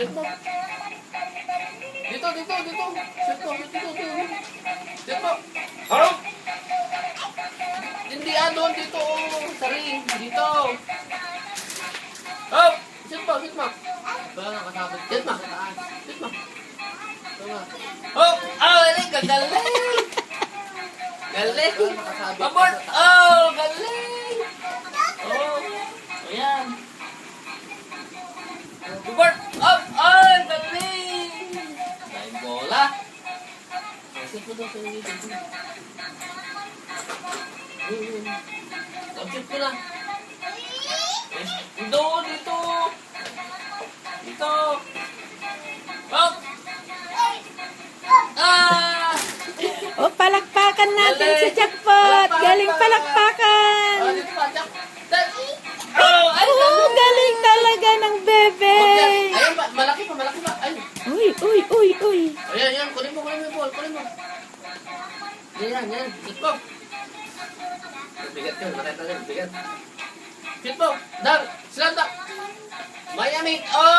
Shoot mo. Dito. Shoot mo. Shoot mo. Harap! Hindi doon. Dito. Sa ring. Dito. Hop! Shoot mo. Wala nakasabot. Shoot mo. Shoot mo. Hop! Galing! Galing! Abort! Oh! Galing! Oh! Ayan! Abort! Up! Ay! Galing! Ay, bola! Shoot mo doon sa inyo. Shoot mo na! Dito! Up! Ah! O, palakpakan natin si Jackpot. Galing palakpakan. Dito pa, Jack. Oh! Ay! Oh, galing talaga ng bebe. Ayun pa, malaki pa. Ay! Uy. Ayan, kunin mo yung ball, Yan, shoot mo. Bigat yun, makita yun, bigat. Shoot mo, dang, silanda. Miami, oh!